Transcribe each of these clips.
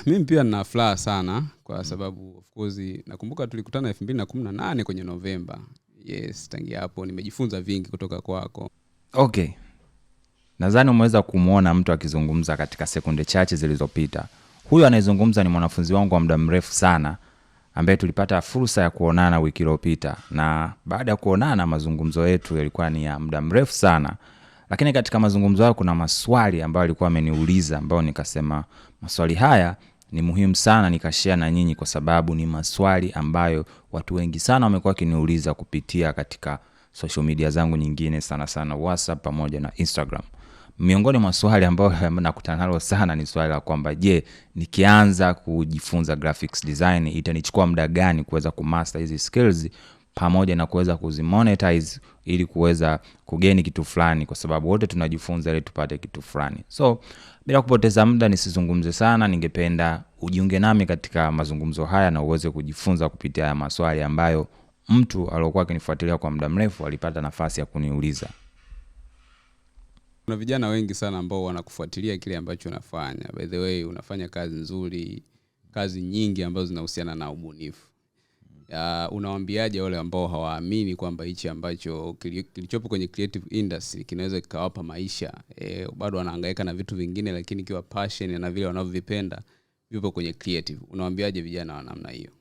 Mimi pia nina furaha sana kwa sababu of course nakumbuka tulikutana 2018 kwenye Novemba. Yes, tangia hapo nimejifunza vingi kutoka kwako. Okay. Nadhani umeweza kumuona mtu akizungumza katika sekunde chache zilizopita. Huyu anayezungumza ni mwanafunzi wangu wa muda mrefu sana ambaye tulipata fursa ya kuonana wiki iliyopita, na baada ya kuonana mazungumzo yetu yalikuwa ni ya muda mrefu sana. Lakini katika mazungumzo hayo kuna maswali ambayo alikuwa ameniuliza, ambayo nikasema maswali haya ni muhimu sana nikashare na nyinyi, kwa sababu ni maswali ambayo watu wengi sana wamekuwa wakiniuliza kupitia katika social media zangu nyingine, sana sana WhatsApp pamoja na Instagram. Miongoni mwa swali ambayo nakutana nalo sana ni swali la kwamba je, nikianza kujifunza graphics design itanichukua muda gani kuweza kumaster hizi skills pamoja na kuweza kuzimonetize ili kuweza kugeni kitu fulani, kwa sababu wote tunajifunza ili tupate kitu fulani. So bila kupoteza muda nisizungumze sana, ningependa ujiunge nami katika mazungumzo haya na uweze kujifunza kupitia haya maswali ambayo mtu aliyokuwa akinifuatilia kwa muda mrefu alipata nafasi ya kuniuliza. Kuna vijana wengi sana ambao wanakufuatilia kile ambacho unafanya. By the way, unafanya kazi nzuri, kazi nyingi ambazo zinahusiana na ubunifu. Unawaambiaje wale ambao hawaamini kwamba hichi ambacho kilichopo kwenye creative industry kinaweza kikawapa maisha? Bado wanahangaika na vitu vingine, lakini kiwa passion na vile wanavyovipenda vipo kwenye creative. Unawaambiaje vijana wa namna hiyo?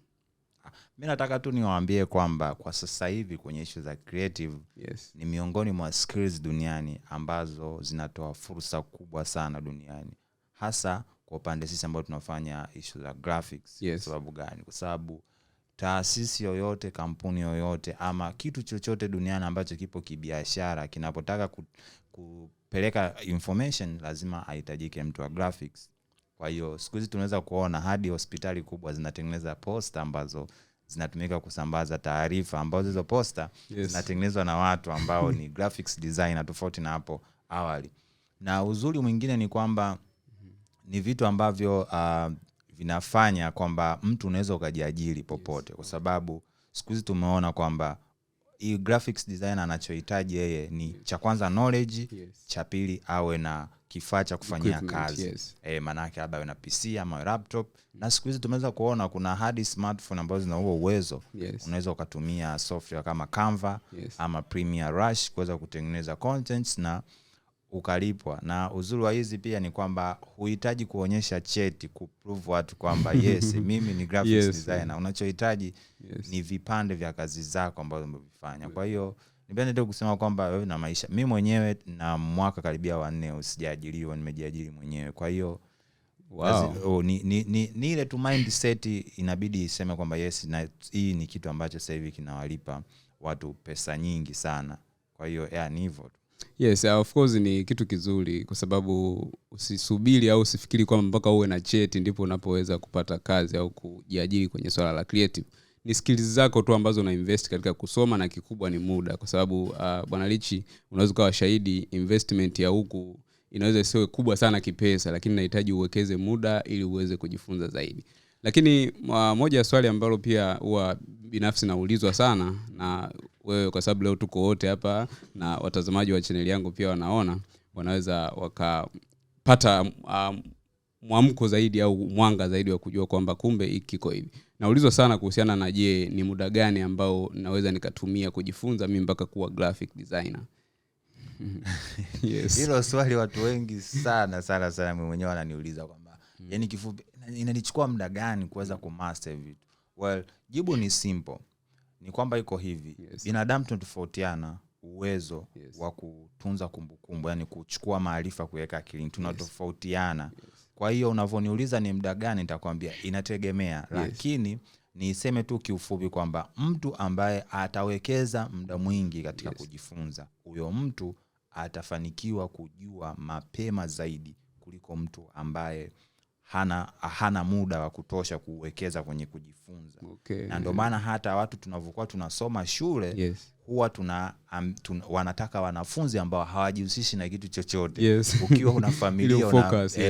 Mimi nataka tu niwaambie kwamba kwa sasa hivi kwenye issue za creative, yes, ni miongoni mwa skills duniani ambazo zinatoa fursa kubwa sana duniani, hasa kwa upande sisi ambao tunafanya issue za graphics. Yes. Sababu gani? Kwa sababu taasisi yoyote, kampuni yoyote ama kitu chochote duniani ambacho kipo kibiashara kinapotaka kupeleka information lazima ahitajike mtu wa graphics. Kwa hiyo siku hizi tunaweza kuona hadi hospitali kubwa zinatengeneza poster ambazo zinatumika kusambaza taarifa, ambazo hizo poster zinatengenezwa na watu ambao ni graphics designer, tofauti na hapo awali. Na uzuri mwingine ni kwamba ni vitu ambavyo vinafanya kwamba mtu unaweza ukajiajiri popote, kwa sababu siku hizi tumeona kwamba hii graphics designer anachohitaji yeye ni cha kwanza knowledge, cha pili awe na kifaa cha kufanyia kazi. Maana yake labda na PC ama laptop. Na siku hizi tumeweza kuona kuna hadi smartphone ambazo zina huo uwezo. Unaweza ukatumia software kama Canva ama Premiere Rush kuweza kutengeneza contents na ukalipwa. Na uzuri wa hizi pia ni kwamba huhitaji kuonyesha cheti kuprove watu kwamba yes mimi ni graphics designer. Unachohitaji ni vipande vya kazi zako ambazo umevifanya. Kwa hiyo nipende tu kusema kwamba wewe na maisha, mimi mwenyewe na mwaka karibia wa 4 usijaajiriwa, nimejiajiri mwenyewe. Kwa hiyo ni ile tu mindset inabidi iseme kwamba yes, na hii ni kitu ambacho sasa hivi kinawalipa watu pesa nyingi sana. Kwa hiyo ni hivyo. Yes, of course ni kitu kizuri, kwa sababu usisubiri au usifikiri kwamba mpaka uwe na cheti ndipo unapoweza kupata kazi au kujiajiri kwenye swala la creative. Ni skills zako tu ambazo una invest katika kusoma, na kikubwa ni muda, kwa sababu bwana Richi, unaweza kuwa shahidi investment ya huku inaweza isiwe kubwa sana kipesa, lakini inahitaji uwekeze muda ili uweze kujifunza zaidi. Lakini moja ya swali ambalo pia huwa binafsi naulizwa sana na wewe, kwa sababu leo tuko wote hapa na watazamaji wa channel yangu pia wanaweza wakapata mwamko zaidi au mwanga zaidi wa kujua kwamba kumbe ikiko hivi. Naulizwa sana kuhusiana na je, ni muda gani ambao naweza nikatumia kujifunza mimi mpaka kuwa graphic designer? Yes. Hilo swali watu wengi sana mimi mwenyewe wananiuliza kwamba yani kifupi inanichukua muda gani kuweza kumaster vitu. Well, jibu ni simple. Ni kwamba iko hivi. Binadamu tunatofautiana uwezo wa kutunza kumbukumbu, yani kuchukua maarifa kuweka akilini, tunatofautiana. Kwa hiyo unavoniuliza ni muda gani, nitakwambia inategemea. Lakini niseme tu kiufupi kwamba mtu ambaye atawekeza muda mwingi katika kujifunza, huyo mtu atafanikiwa kujua mapema zaidi kuliko mtu ambaye hana muda wa kutosha kuwekeza kwenye kujifunza. Na ndio maana hata watu tunavyokuwa tunasoma shule huwa wanataka wanafunzi ambao hawajihusishi na kitu chochote. Ukiwa una familia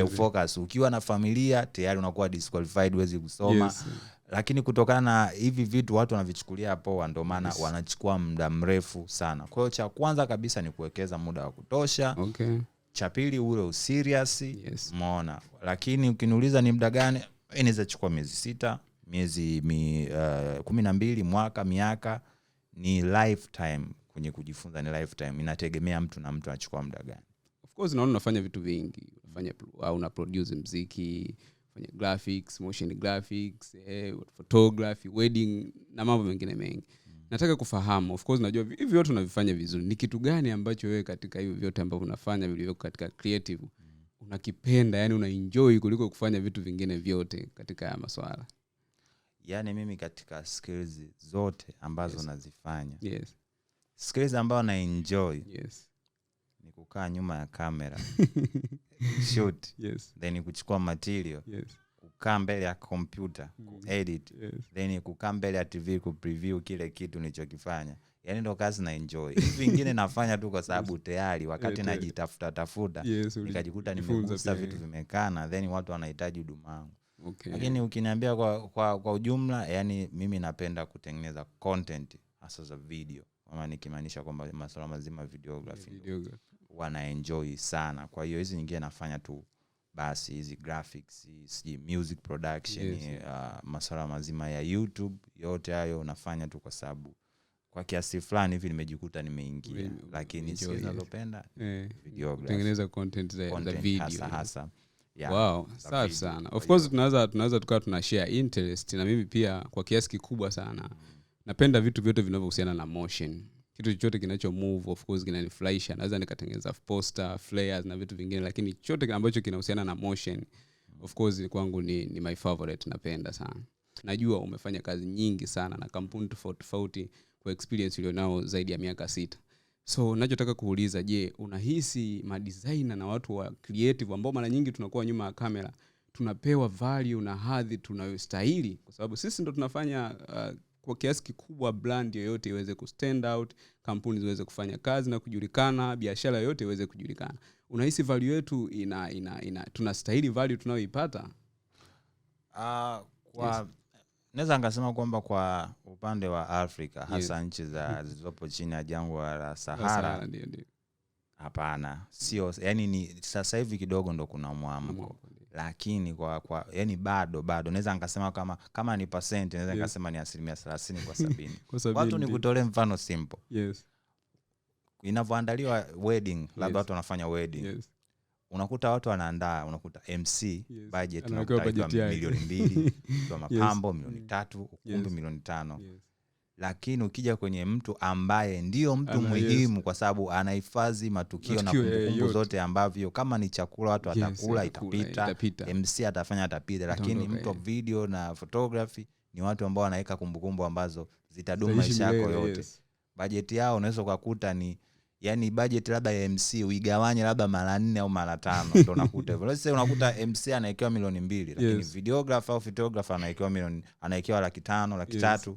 focus. Ukiwa na familia tayari unakuwa disqualified, huwezi kusoma. Lakini kutokana na hivi vitu watu wanavichukulia poa, ndio maana wanachukua muda mrefu sana. Kwa hiyo cha kwanza kabisa ni kuwekeza muda wa kutosha. Cha pili ule userious, umeona. Lakini ukiniuliza ni muda gani, inaweza chukua miezi 6, miezi 12, mwaka, miaka. Ni lifetime. Kwenye kujifunza ni lifetime. Inategemea mtu na mtu anachukua muda gani. Of course naona unafanya vitu vingi. Unafanya au una produce muziki, unafanya graphics, motion graphics, photography, wedding na mambo mengine mengi. Nataka kufahamu, of course najua hivi vyote unavifanya vizuri. Ni kitu gani ambacho wewe katika hivi vyote ambavyo unafanya vilivyo katika creative unakipenda, yani unaenjoy kuliko kufanya vitu vingine vyote katika haya masuala? Yani mimi katika skills zote ambazo nazifanya. Yes. Skills ambazo na enjoy. Yes. Ni kukaa nyuma ya kamera. Shoot. Yes. Then kuchukua material. Yes. Kukaa mbele ya computer, edit. Yes. Then kukaa mbele ya TV preview kile kitu nilichokifanya. Yani ndo kazi na enjoy. Hivi vingine nafanya tu kwa sababu tayari wakati najitafuta nikajikuta nimegusa vitu vimekana, then watu wanahitaji huduma yangu. Okay. Lakini ukiniambia kwa ujumla, yani mimi napenda kutengeneza content hasa za video. Kama nikimaanisha kwamba masuala mazima videography. Wana enjoy sana. Kwa hiyo hizi nyingine nafanya tu basi hizi graphics, hizi music production, masuala mazima ya YouTube, yote hayo nafanya tu kwa sababu kwa kiasi fulani hivi nimejikuta nimeingia. Lakini sisi tunalopenda videography, kutengeneza content za video hasa. Yeah, wow, safi sana. Of course tunaweza tukawa tunashare interest, na mimi pia kwa kiasi kikubwa sana napenda vitu vyote vinavyohusiana na motion. Kitu chochote kinacho move of course kinanifurahisha. Naweza nikatengeneza poster, flyers na vitu vingine, lakini chochote ambacho kinahusiana na motion of course kwangu ni my favorite, napenda sana. Najua umefanya kazi nyingi sana na kampuni tofauti kwa experience ulionao zaidi ya miaka 6. So ninachotaka kuuliza, je, unahisi madesigner na watu wa creative ambao mara nyingi tunakuwa nyuma ya kamera tunapewa value na hadhi tunayostahili? Kwa sababu sisi ndo tunafanya kwa kiasi kikubwa brand yoyote iweze kustand out, kampuni ziweze kufanya kazi na kujulikana, biashara yoyote iweze kujulikana. Unahisi value yetu tunastahili value tunayoipata? Naweza ngasema kwamba kwa upande wa Afrika, hasa nchi zilizopo chini ya jangwa la Sahara, hapana. Sio, yani ni sasa hivi kidogo ndo kuna mwamko. Lakini kwa yani bado naweza ngasema kama ni percent, naweza ngasema ni 30% kwa 70. Watu nikutolee mfano simple. Yes. Inavyoandaliwa wedding, labda watu wanafanya wedding. Yes. Unakuta watu wanaandaa, unakuta MC, budget unakuta milioni 2, kwa mapambo milioni 3, ukumbi milioni 5. Yes. Lakini ukija kwenye mtu ambaye ndio mtu muhimu kwa sababu anahifadhi matukio na kumbukumbu zote ambavyo kama ni chakula watu watakula, itapita. MC atafanya atapita, lakini mtu video na photography ni watu ambao wanaweka kumbukumbu ambazo zitadumu maisha yako yote. Yes. Budget yao unaweza kukuta ni yani budget labda ya MC uigawanye labda mara 4 au mara 5 ndio unakuta hivyo. Let's say unakuta MC anaekewa milioni 2, lakini videographer au photographer anaekewa 500,000, 300,000.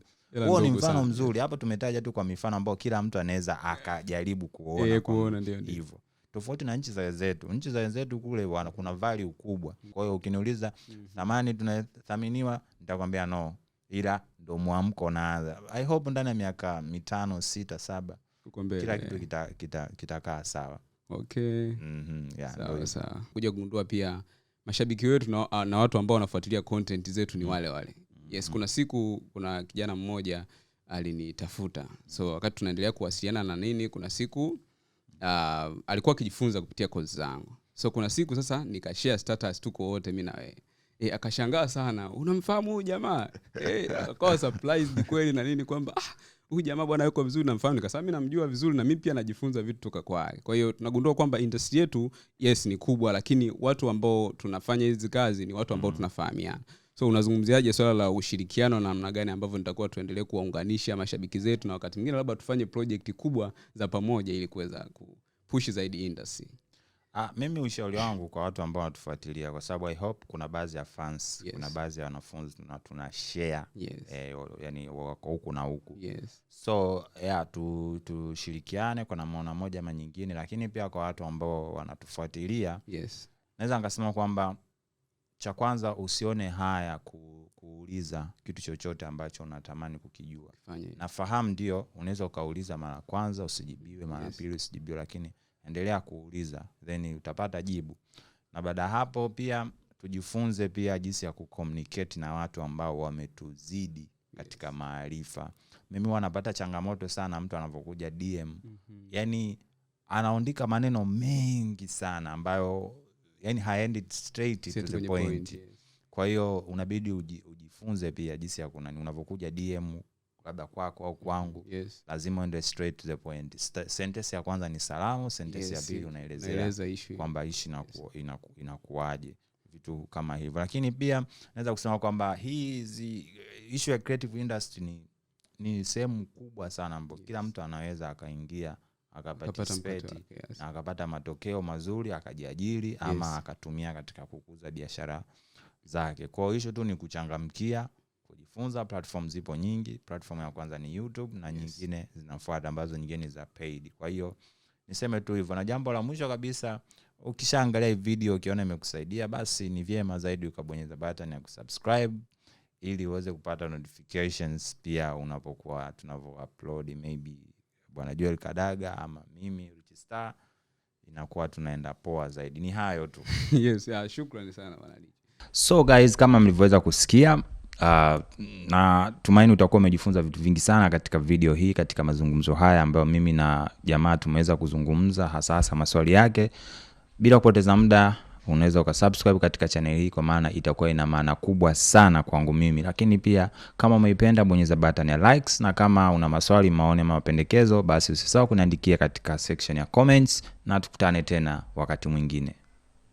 Huo ni mfano mzuri. Hapa tumetaja tu kwa mifano ambao kila mtu anaweza akajaribu kuona ndio hivyo. Tofauti na nchi za wenzetu. Nchi za wenzetu kule kuna value kubwa. Kwa hiyo ukiniuliza thamani tunathaminiwa, nitakwambia no. Ila ndo muamko naanza. I hope ndani ya miaka 5, 6, 7 kila kitu kitakaa sawa. Okay. Sawa. Kuja kugundua pia mashabiki wetu na watu ambao wanafuatilia content zetu ni wale. Yes, kuna siku kuna kijana mmoja alinitafuta. So wakati tunaendelea kuwasiliana na nini, kuna siku alikuwa akijifunza kupitia course zangu. So kuna siku sasa nikashare status tuko wote mimi na wewe. Akashangaa sana, unamfahamu huyu jamaa? Akawa surprised kweli na nini kwamba huyu jamaa bwana yuko vizuri, namfahamu. Nikasema mimi namjua vizuri na mimi pia najifunza vitu kutoka kwake. Kwa hiyo tunagundua kwamba industry yetu yes ni kubwa, lakini watu ambao tunafanya hizi kazi ni watu ambao tunafahamiana. So unazungumziaje swala la ushirikiano na namna gani ambavyo nitakuwa tuendelee kuwaunganisha mashabiki zetu na wakati mwingine labda tufanye project kubwa za pamoja ili kuweza kupush zaidi industry? Mimi ushauri wangu kwa watu ambao wanatufuatilia, kwa sababu I hope kuna baadhi ya fans, kuna baadhi ya wanafunzi na tuna share yani wako huku na huku. Yes. So tushirikiane kwa namna moja ama nyingine, lakini pia kwa watu ambao wanatufuatilia, naweza ngasema kwamba cha kwanza usione haya kuuliza kitu chochote ambacho unatamani kukijua. Nafahamu ndio unaweza ukauliza mara kwanza usijibiwe, mara pili usijibiwe, lakini endelea kuuliza then utapata jibu. Na baada hapo pia tujifunze pia jinsi ya kucommunicate na watu ambao wametuzidi katika maarifa. Mimi wanapata changamoto sana mtu anapokuja DM. Yani anaandika maneno mengi sana ambayo yani haendi straight to the point. Kwa hiyo unabidi ujifunze pia jinsi ya unapokuja DM labda kwako au kwangu, lazima uende straight to the point. Sentence ya kwanza ni salamu, sentence ya pili unaelezea kwamba ishi inakuaje, vitu kama hivyo. Lakini pia naweza kusema kwamba hizi issue ya creative industry ni sehemu kubwa sana ambapo kila mtu anaweza akaingia akaparticipate na akapata matokeo mazuri, akajiajiri ama akatumia katika kukuza biashara zake. Kwa hiyo tu ni kuchangamkia kujifunza. Platform zipo nyingi. Platform ya kwanza ni YouTube na nyingine zinafuata ambazo nyingine za paid. Kwa hiyo niseme tu hivyo. Na jambo la mwisho kabisa, ukishaangalia hii video ukiona imekusaidia, basi ni vyema zaidi ukabonyeza button ya kusubscribe ili uweze kupata notifications pia unapokuwa tunavyo-upload, maybe Bwana Joel Kadaga ama mimi Richstar, inakuwa tunaenda poa zaidi. Ni hayo tu. Shukrani sana bwana. So guys, kama mlivyoweza kusikia, na tumaini utakuwa umejifunza vitu vingi sana katika video hii, katika mazungumzo haya ambayo mimi na jamaa tumeweza kuzungumza, hasa maswali yake. Bila kupoteza muda, unaweza ukasubscribe katika channel hii kwa maana itakuwa ina maana kubwa sana kwangu mimi. Lakini pia kama umeipenda, bonyeza button ya likes, na kama una maswali, maoni ama mapendekezo, basi usisahau kuniandikia katika section ya comments, na tukutane tena wakati mwingine.